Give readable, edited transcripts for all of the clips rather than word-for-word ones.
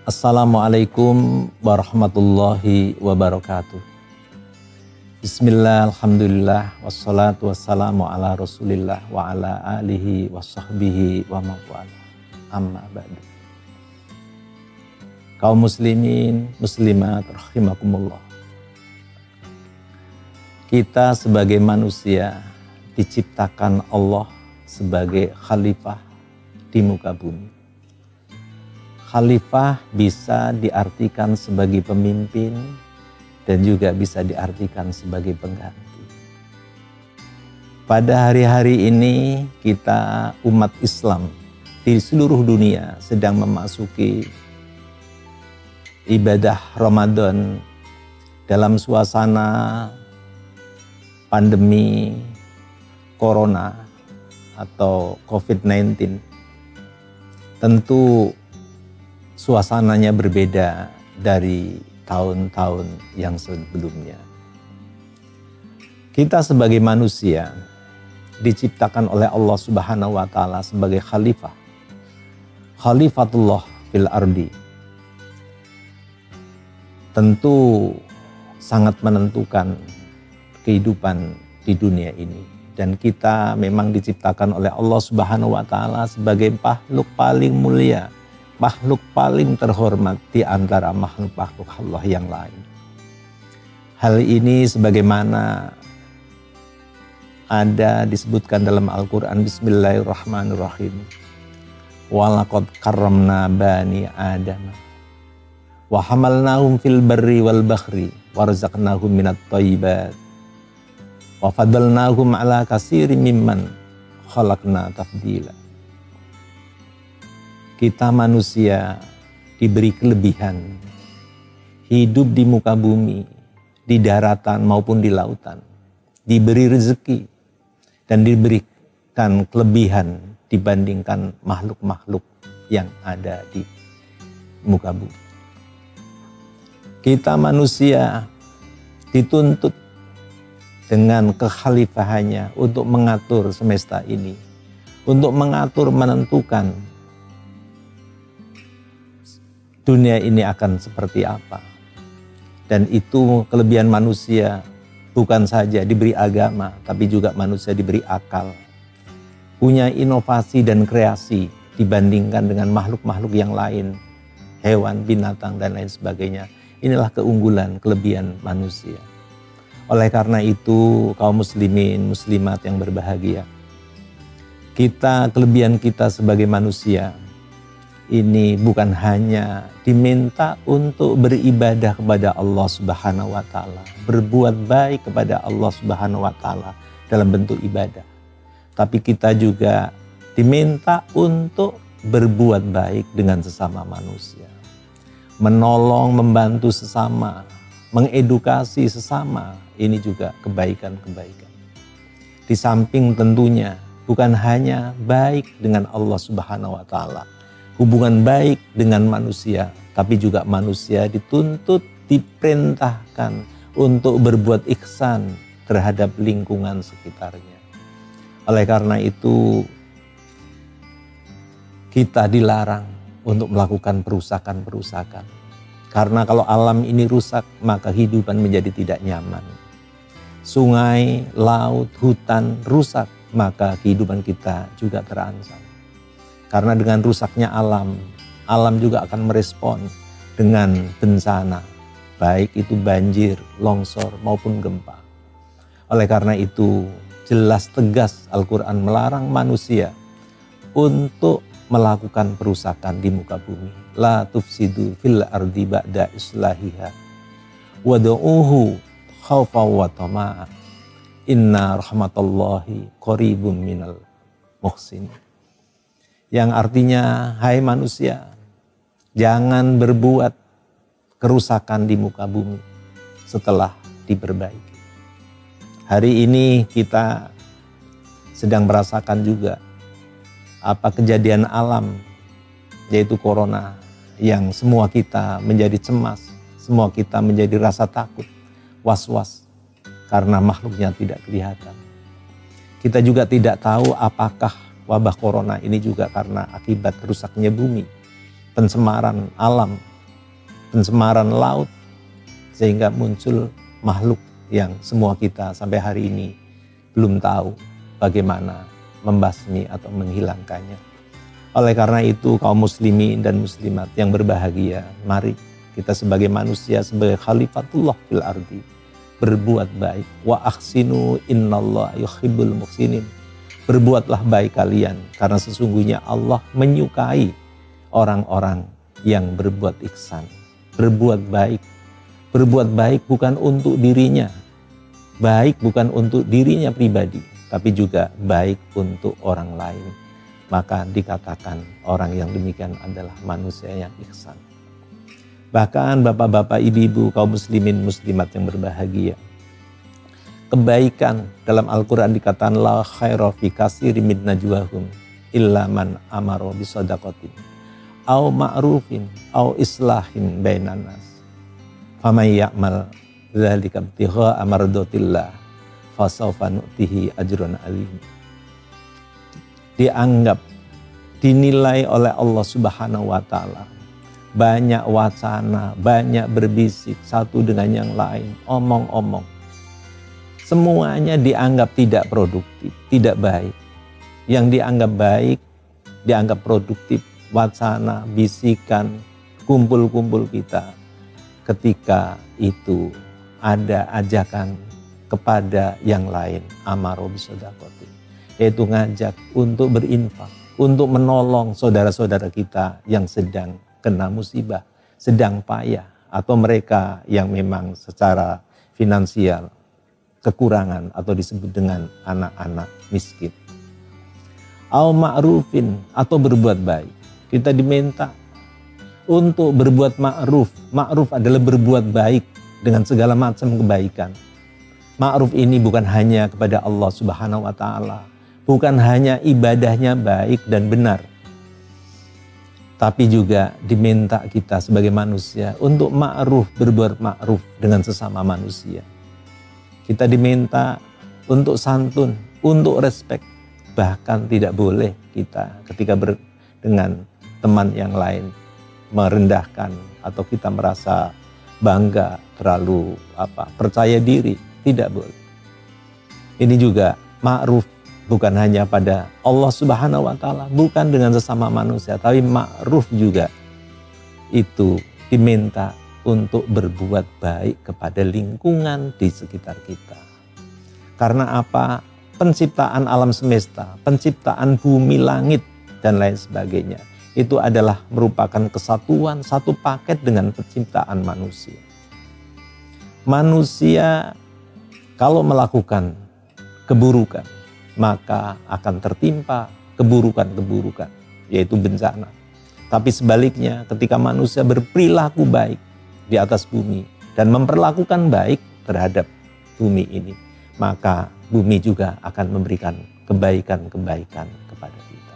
Assalamualaikum warahmatullahi wabarakatuh. Bismillah, alhamdulillah, wassalatu wassalamu ala rasulillah wa ala alihi wa sahbihi wa mawala. Amma ba'du. Kaum muslimin, muslimat, rahimakumullah. Kita sebagai manusia diciptakan Allah sebagai khalifah di muka bumi. Khalifah bisa diartikan sebagai pemimpin dan juga bisa diartikan sebagai pengganti. Pada hari-hari ini kita umat Islam di seluruh dunia sedang memasuki ibadah Ramadan dalam suasana pandemi Corona atau COVID-19. Tentu suasananya berbeda dari tahun-tahun yang sebelumnya. Kita sebagai manusia diciptakan oleh Allah Subhanahu wa taala sebagai khalifah. Khalifatullah fil ardi. Tentu sangat menentukan kehidupan di dunia ini, dan kita memang diciptakan oleh Allah Subhanahu wa taala sebagai makhluk paling mulia, makhluk paling terhormat di antara makhluk-makhluk Allah yang lain. Hal ini sebagaimana ada disebutkan dalam Al-Quran, Bismillahirrahmanirrahim. Walaqad karramna bani Adam wa hamalnahum fil barri wal bahri warzaqnahum minat thayyibat wa fadalnahum ala katsirin mimman khalaqna tafdila. Kita manusia diberi kelebihan, hidup di muka bumi, di daratan maupun di lautan, diberi rezeki dan diberikan kelebihan dibandingkan makhluk-makhluk yang ada di muka bumi. Kita manusia dituntut dengan kekhalifahannya untuk mengatur semesta ini, untuk mengatur, menentukan dunia ini akan seperti apa. Dan itu kelebihan manusia, bukan saja diberi agama, tapi juga manusia diberi akal, punya inovasi dan kreasi dibandingkan dengan makhluk-makhluk yang lain, hewan, binatang, dan lain sebagainya. Inilah keunggulan, kelebihan manusia. Oleh karena itu, kaum muslimin, muslimat yang berbahagia, kelebihan kita sebagai manusia ini bukan hanya diminta untuk beribadah kepada Allah Subhanahu wa taala, berbuat baik kepada Allah Subhanahu wa taala dalam bentuk ibadah. Tapi kita juga diminta untuk berbuat baik dengan sesama manusia. Menolong, membantu sesama, mengedukasi sesama, ini juga kebaikan-kebaikan. Di samping tentunya bukan hanya baik dengan Allah Subhanahu wa taala, hubungan baik dengan manusia, tapi juga manusia dituntut, diperintahkan untuk berbuat ihsan terhadap lingkungan sekitarnya. Oleh karena itu, kita dilarang untuk melakukan perusakan-perusakan. Karena kalau alam ini rusak, maka kehidupan menjadi tidak nyaman. Sungai, laut, hutan rusak, maka kehidupan kita juga terancam. Karena dengan rusaknya alam juga akan merespon dengan bencana, baik itu banjir, longsor maupun gempa. Oleh karena itu, jelas tegas Al-Quran melarang manusia untuk melakukan perusakan di muka bumi. La tufsidu fil ardi ba'da islahiha wad'uhu khawfa wa tama'a inna rahmatallahi qaribum minal muhsinin. Yang artinya, hai manusia, jangan berbuat kerusakan di muka bumi setelah diperbaiki. Hari ini kita sedang merasakan juga apa kejadian alam, yaitu corona, yang semua kita menjadi cemas, semua kita menjadi rasa takut, was-was, karena makhluknya tidak kelihatan. Kita juga tidak tahu apakah wabah corona ini juga karena akibat rusaknya bumi, pencemaran alam, pencemaran laut, sehingga muncul makhluk yang semua kita sampai hari ini belum tahu bagaimana membasmi atau menghilangkannya. Oleh karena itu kaum muslimin dan muslimat yang berbahagia, mari kita sebagai manusia, sebagai khalifatullah fil ardi, berbuat baik. Wa ahsinu innallaha yuhibbul muhsinin. Berbuatlah baik kalian, karena sesungguhnya Allah menyukai orang-orang yang berbuat ihsan. Berbuat baik. Berbuat baik bukan untuk dirinya. Baik bukan untuk dirinya pribadi, tapi juga baik untuk orang lain. Maka dikatakan orang yang demikian adalah manusia yang ihsan. Bahkan bapak-bapak, ibu-ibu, kaum muslimin muslimat yang berbahagia, kebaikan dalam Al-Quran dikatakan la khaira fi katsirin min najwahum illa man amara bisadaqatin au ma'rufin au islahin bainan nas faman ya'mal dzalika ibtigha'a mardatillah fasawfa nu'tihi ajran alim. Dianggap, dinilai oleh Allah Subhanahu wa taala banyak wacana, banyak berbisik satu dengan yang lain, omong-omong. Semuanya dianggap tidak produktif, tidak baik. Yang dianggap baik, dianggap produktif, wacana, bisikan, kumpul-kumpul kita. Ketika itu ada ajakan kepada yang lain, amaro bisodakoti, yaitu ngajak untuk berinfak, untuk menolong saudara-saudara kita yang sedang kena musibah, sedang payah, atau mereka yang memang secara finansial kekurangan atau disebut dengan anak-anak miskin. Au ma'rufin, atau berbuat baik. Kita diminta untuk berbuat ma'ruf. Ma'ruf adalah berbuat baik dengan segala macam kebaikan. Ma'ruf ini bukan hanya kepada Allah Subhanahu wa taala, bukan hanya ibadahnya baik dan benar, tapi juga diminta kita sebagai manusia untuk ma'ruf, berbuat ma'ruf dengan sesama manusia. Kita diminta untuk santun, untuk respek. Bahkan tidak boleh kita ketika dengan teman yang lain merendahkan atau kita merasa bangga, terlalu percaya diri. Tidak boleh. Ini juga ma'ruf bukan hanya pada Allah Subhanahu wa taala, bukan dengan sesama manusia, tapi ma'ruf juga itu diminta untuk berbuat baik kepada lingkungan di sekitar kita. Karena apa? Penciptaan alam semesta, penciptaan bumi, langit, dan lain sebagainya, itu adalah merupakan kesatuan, satu paket dengan penciptaan manusia. Manusia kalau melakukan keburukan, maka akan tertimpa keburukan-keburukan, yaitu bencana. Tapi sebaliknya, ketika manusia berperilaku baik di atas bumi dan memperlakukan baik terhadap bumi ini, maka bumi juga akan memberikan kebaikan-kebaikan kepada kita.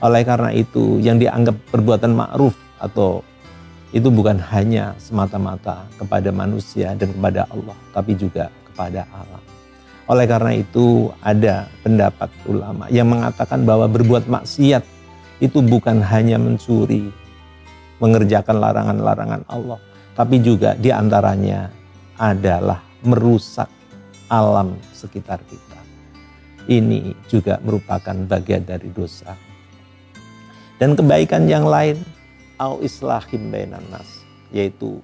Oleh karena itu, yang dianggap perbuatan ma'ruf atau itu bukan hanya semata-mata kepada manusia dan kepada Allah, tapi juga kepada alam. Oleh karena itu, ada pendapat ulama yang mengatakan bahwa berbuat maksiat itu bukan hanya mencuri, mengerjakan larangan-larangan Allah, tapi juga diantaranya adalah merusak alam sekitar kita. Ini juga merupakan bagian dari dosa. Dan kebaikan yang lain, au islahim bainan nas, yaitu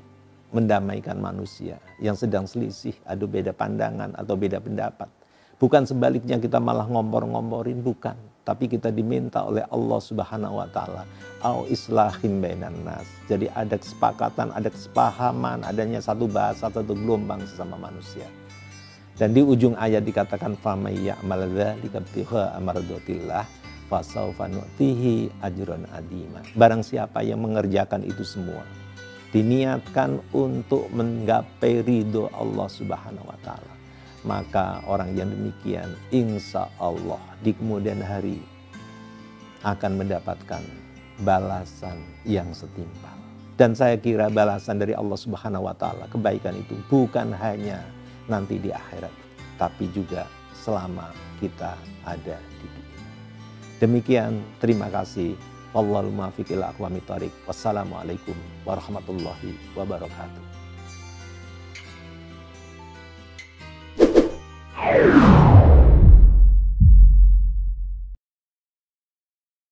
mendamaikan manusia yang sedang selisih, adu beda pandangan atau beda pendapat. Bukan sebaliknya kita malah ngompor-ngomporin, bukan. Tapi kita diminta oleh Allah Subhanahu wa taala, au islahim bainan nas. Jadi ada kesepakatan, ada kesepahaman, adanya satu bahasa, satu gelombang sesama manusia. Dan di ujung ayat dikatakan famay ya'mal dzalika ibtigha'a mardatillah fasawfa nu'tihi ajran adima. Barang siapa yang mengerjakan itu semua, diniatkan untuk menggapai ridho Allah Subhanahu wa taala, maka orang yang demikian insya Allah di kemudian hari akan mendapatkan balasan yang setimpal. Dan saya kira balasan dari Allah Subhanahu wa taala, kebaikan itu bukan hanya nanti di akhirat, tapi juga selama kita ada di dunia. Demikian, terima kasih. Wallahu muwaffiq ila aqwamit thoriq. Wassalamualaikum warahmatullahi wabarakatuh.